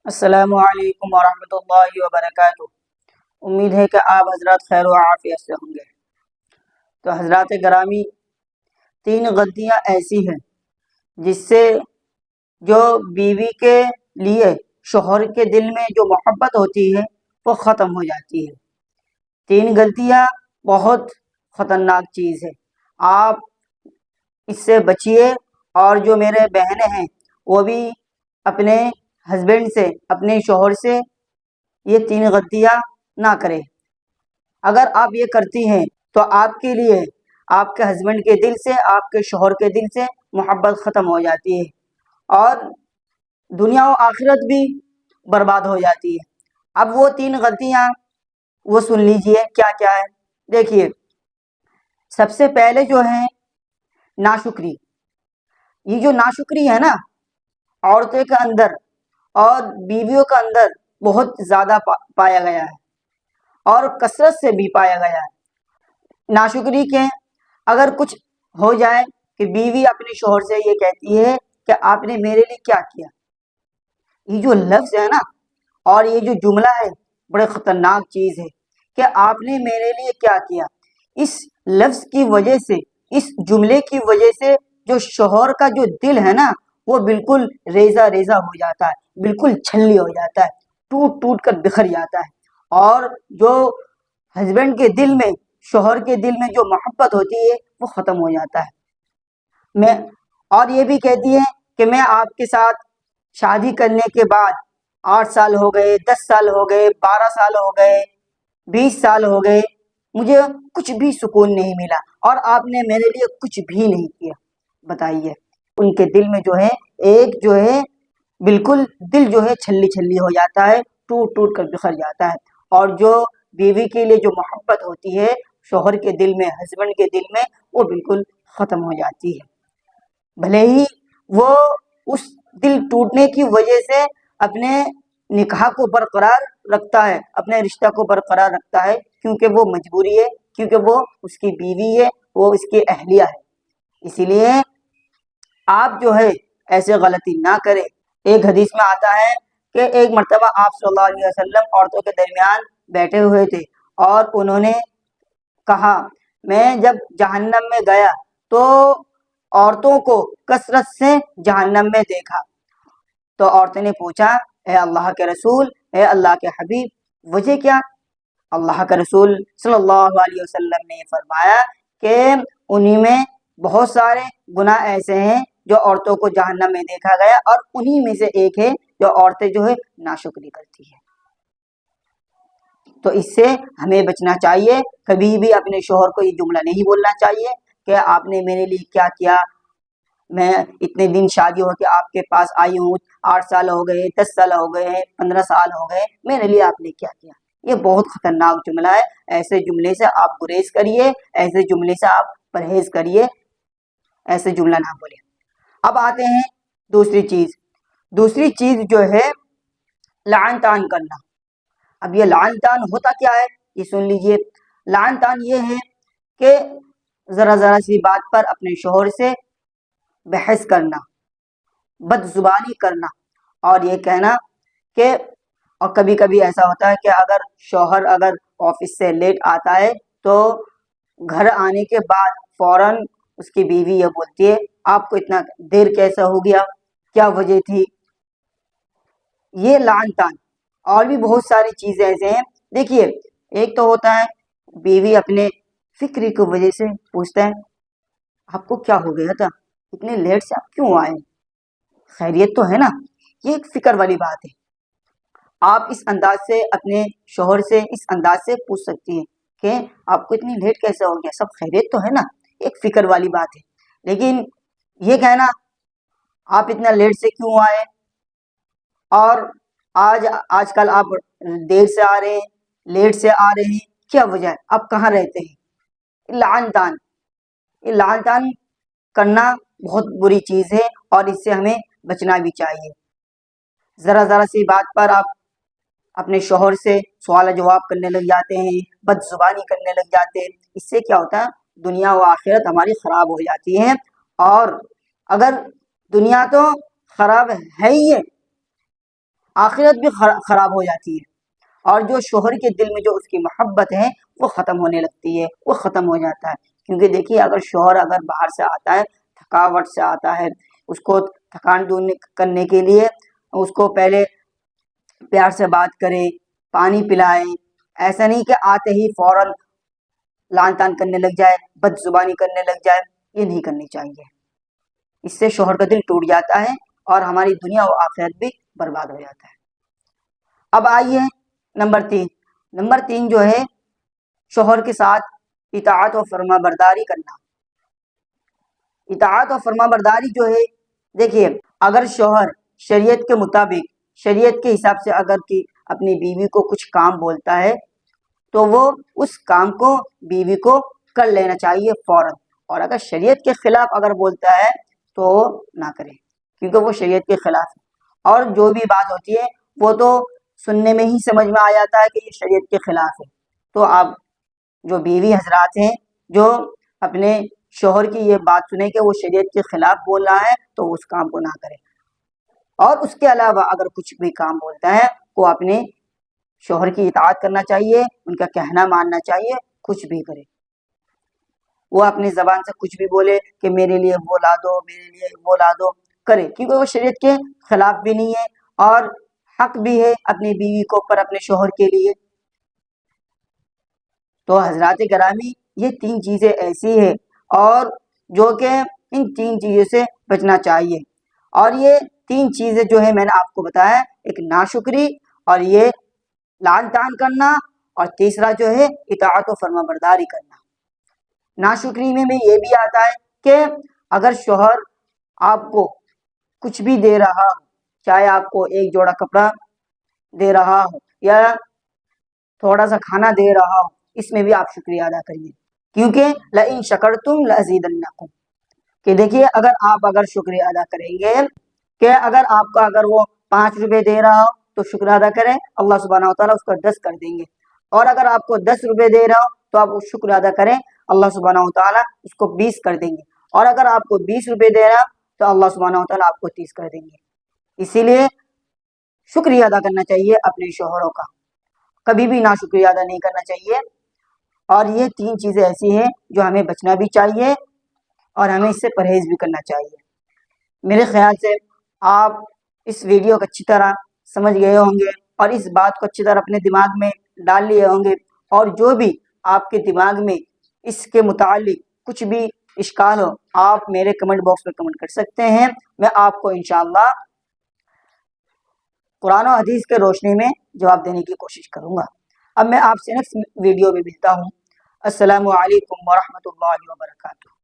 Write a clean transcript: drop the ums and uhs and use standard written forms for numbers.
السلام علیکم ورحمۃ اللہ وبرکاتہ۔ امید ہے کہ آپ حضرات خیر و عافیت سے ہوں گے۔ تو حضرات گرامی، 3 غلطیاں ایسی ہیں جس سے جو بیوی کے لیے شوہر کے دل میں جو محبت ہوتی ہے وہ ختم ہو جاتی ہے۔ 3 غلطیاں بہت خطرناک چیز ہے، آپ اس سے بچیے، اور جو میرے بہنیں ہیں وہ بھی اپنے ہسبینڈ سے، اپنے شوہر سے یہ 3 غلطیاں نہ کریں۔ اگر آپ یہ کرتی ہیں تو آپ کے لیے آپ کے ہسبینڈ کے دل سے، آپ کے شوہر کے دل سے محبت ختم ہو جاتی ہے، اور دنیا و آخرت بھی برباد ہو جاتی ہے۔ اب وہ 3 غلطیاں وہ سن لیجئے کیا کیا ہے۔ دیکھیے، سب سے پہلے جو ہے ناشکری۔ یہ جو ناشکری ہے نا، عورتوں کے اندر اور بیویوں کے اندر بہت زیادہ پایا گیا ہے، اور کثرت سے بھی پایا گیا ہے۔ ناشکری کے اگر کچھ ہو جائے کہ بیوی اپنے شوہر سے یہ کہتی ہے کہ آپ نے میرے لیے کیا کیا، یہ جو لفظ ہے نا، اور یہ جو جملہ ہے، بڑے خطرناک چیز ہے کہ آپ نے میرے لیے کیا کیا۔ اس لفظ کی وجہ سے، اس جملے کی وجہ سے جو شوہر کا جو دل ہے نا، وہ بالکل ریزہ ریزہ ہو جاتا ہے، بالکل چھلنی ہو جاتا ہے، ٹوٹ ٹوٹ کر بکھر جاتا ہے۔ اور جو ہسبینڈ کے دل میں، شوہر کے دل میں جو محبت ہوتی ہے وہ ختم ہو جاتا ہے۔ اور یہ بھی کہتی ہے کہ میں آپ کے ساتھ شادی کرنے کے بعد 8 سال ہو گئے، 10 سال ہو گئے، 12 سال ہو گئے، 20 سال ہو گئے، مجھے کچھ بھی سکون نہیں ملا، اور آپ نے میرے لیے کچھ بھی نہیں کیا۔ بتائیے، ان کے دل میں جو ہے ایک جو ہے بالکل دل جو ہے چھلی چھلی ہو جاتا ہے، ٹوٹ ٹوٹ کر بکھر جاتا ہے۔ اور جو بیوی کے لیے جو محبت ہوتی ہے شوہر کے دل میں، ہسبینڈ کے دل میں، وہ بالکل ختم ہو جاتی ہے۔ بھلے ہی وہ اس دل ٹوٹنے کی وجہ سے اپنے نکاح کو برقرار رکھتا ہے، اپنے رشتہ کو برقرار رکھتا ہے، کیونکہ وہ مجبوری ہے، کیونکہ وہ اس کی بیوی ہے، وہ اس کی اہلیہ ہے۔ اسی لیے آپ جو ہے ایسے غلطی نہ کریں۔ ایک حدیث میں آتا ہے کہ ایک مرتبہ آپ صلی اللہ علیہ وسلم عورتوں کے درمیان بیٹھے ہوئے تھے، اور انہوں نے کہا، میں جب جہنم میں گیا تو عورتوں کو کثرت سے جہنم میں دیکھا۔ تو عورتوں نے پوچھا، اے اللہ کے رسول، اے اللہ کے حبیب، وجہ کیا؟ اللہ کے رسول صلی اللہ علیہ وسلم نے فرمایا کہ انہی میں بہت سارے گناہ ایسے ہیں جو عورتوں کو جہنم میں دیکھا گیا، اور انہی میں سے ایک ہے جو عورتیں جو ہے ناشکری کرتی ہیں۔ تو اس سے ہمیں بچنا چاہیے، کبھی بھی اپنے شوہر کو یہ جملہ نہیں بولنا چاہیے کہ آپ نے میرے لیے کیا کیا، میں اتنے دن شادی ہو کے آپ کے پاس آئی ہوں، 8 سال ہو گئے، 10 سال ہو گئے، 15 سال ہو گئے، میرے لیے آپ نے کیا کیا۔ یہ بہت خطرناک جملہ ہے، ایسے جملے سے آپ گریز کریے، ایسے جملے سے آپ پرہیز کریے، ایسے جملہ نہ بولیں۔ اب آتے ہیں دوسری چیز جو ہے لعن طعن کرنا۔ اب یہ لعن طعن ہوتا کیا ہے، یہ سن لیجئے۔ لعن طعن یہ ہے کہ ذرا ذرا سی بات پر اپنے شوہر سے بحث کرنا، بد زبانی کرنا، اور یہ کہنا کہ، اور کبھی کبھی ایسا ہوتا ہے کہ اگر شوہر آفس سے لیٹ آتا ہے تو گھر آنے کے بعد فوراً اس کی بیوی یہ بولتی ہے، آپ کو اتنا دیر کیسا ہو گیا، کیا وجہ تھی۔ یہ لعن طعن۔ اور بھی بہت ساری چیزیں ایسے ہیں۔ دیکھیے، ایک تو ہوتا ہے بیوی اپنے فکر کی وجہ سے پوچھتا ہے، آپ کو کیا ہو گیا تھا، اتنے لیٹ سے آپ کیوں آئے، خیریت تو ہے نا۔ یہ ایک فکر والی بات ہے۔ آپ اس انداز سے اپنے شوہر سے اس انداز سے پوچھ سکتی ہیں کہ آپ کو اتنی لیٹ کیسے ہو گیا، سب خیریت تو ہے نا، ایک فکر والی بات ہے۔ لیکن یہ کہنا آپ اتنا لیٹ سے کیوں آئے، اور آج کل آپ دیر سے آ رہے ہیں، لیٹ سے آ رہے ہیں، کیا وجہ ہے، آپ کہاں رہتے ہیں۔ لعن طعن، یہ لعن طعن کرنا بہت بری چیز ہے، اور اس سے ہمیں بچنا بھی چاہیے۔ ذرا ذرا سی بات پر آپ اپنے شوہر سے سوال جواب کرنے لگ جاتے ہیں، بد زبانی کرنے لگ جاتے ہیں۔ اس سے کیا ہوتا ہے، دنیا و آخرت ہماری خراب ہو جاتی ہے۔ اور اگر دنیا تو خراب ہے ہی ہے، آخرت بھی خراب ہو جاتی ہے، اور جو شوہر کے دل میں جو اس کی محبت ہے وہ ختم ہونے لگتی ہے، وہ ختم ہو جاتا ہے۔ کیونکہ دیکھیے اگر شوہر اگر باہر سے آتا ہے، تھکاوٹ سے آتا ہے، اس کو تھکان دور کرنے کے لیے اس کو پہلے پیار سے بات کرے، پانی پلائے، ایسا نہیں کہ آتے ہی فوراً لان تان کرنے لگ جائے، بد زبانی کرنے لگ جائے، یہ نہیں کرنی چاہیے۔ اس سے شوہر کا دل ٹوٹ جاتا ہے اور ہماری دنیا و آخرت بھی برباد ہو جاتا ہے۔ اب آئیے نمبر تین جو ہے شوہر کے ساتھ اطاعت و فرما برداری کرنا۔ اطاعت و فرما برداری جو ہے، دیکھیے اگر شوہر شریعت کے مطابق، شریعت کے حساب سے اگر کہ اپنی بیوی کو کچھ کام بولتا ہے تو وہ اس کام کو بیوی کو کر لینا چاہیے فوراً، اور اگر شریعت کے خلاف اگر بولتا ہے تو نہ کرے، کیونکہ وہ شریعت کے خلاف ہے۔ اور جو بھی بات ہوتی ہے وہ تو سننے میں ہی سمجھ میں آ جاتا ہے کہ یہ شریعت کے خلاف ہے۔ تو آپ جو بیوی حضرات ہیں جو اپنے شوہر کی یہ بات سنیں کہ وہ شریعت کے خلاف بول رہا ہے تو اس کام کو نہ کرے، اور اس کے علاوہ اگر کچھ بھی کام بولتا ہے وہ اپنے شوہر کی اطاعت کرنا چاہیے، ان کا کہنا ماننا چاہیے، کچھ بھی کرے۔ وہ اپنی زبان سے کچھ بھی بولے کہ میرے لیے وہ لا دو، میرے لیے وہ لا دو، کرے، کیونکہ وہ شریعت کے خلاف بھی نہیں ہے اور حق بھی ہے اپنی بیوی کو اوپر اپنے شوہر کے لیے۔ تو حضرات گرامی یہ تین چیزیں ایسی ہیں اور جو کہ ان تین چیزوں سے بچنا چاہیے، اور یہ تین چیزیں جو ہے میں نے آپ کو بتایا، ایک ناشکری، اور یہ لعن طعن کرنا، اور تیسرا جو ہے اطاعت و فرما برداری کرنا۔ ناشکری میں یہ بھی آتا ہے کہ اگر شوہر آپ کو کچھ بھی دے رہا ہو، چاہے آپ کو ایک جوڑا کپڑا دے رہا ہو یا تھوڑا سا کھانا دے رہا ہو، اس میں بھی آپ شکریہ ادا کریے، کیونکہ لئن شکرتم لازیدنکم، کہ دیکھیے اگر شکریہ ادا کریں گے کہ اگر آپ کا اگر وہ 5 روپے دے رہا ہو تو شکر ادا کریں، اللہ سبحانہ وتعالیٰ اس کو 10 کر دیں گے، اور اگر آپ کو 10 روپے دے رہا ہو تو آپ شکر ادا کریں، اللہ سبحانہ وتعالیٰ اس کو 20 کر دیں گے، اور اگر آپ کو 20 روپے دے رہا تو اللہ سبحانہ وتعالیٰ آپ کو 30 کر دیں گے۔ اسی لیے شکریہ ادا کرنا چاہیے اپنے شوہروں کا، کبھی بھی ناشکریہ ادا نہیں کرنا چاہیے۔ اور یہ تین چیزیں ایسی ہیں جو ہمیں بچنا بھی چاہیے اور ہمیں اس سے پرہیز بھی کرنا چاہیے۔ میرے خیال سے آپ اس ویڈیو کو اچھی طرح سمجھ گئے ہوں گے اور اس بات کو اچھی طرح اپنے دماغ میں ڈال لیے ہوں گے، اور جو بھی آپ کے دماغ میں اس کے متعلق کچھ بھی اشکال ہو آپ میرے کمنٹ باکس میں کمنٹ کر سکتے ہیں، میں آپ کو انشاءاللہ قرآن و حدیث کے روشنی میں جواب دینے کی کوشش کروں گا۔ اب میں آپ سے نیکسٹ ویڈیو میں ملتا ہوں۔ السلام علیکم ورحمۃ اللہ وبرکاتہ۔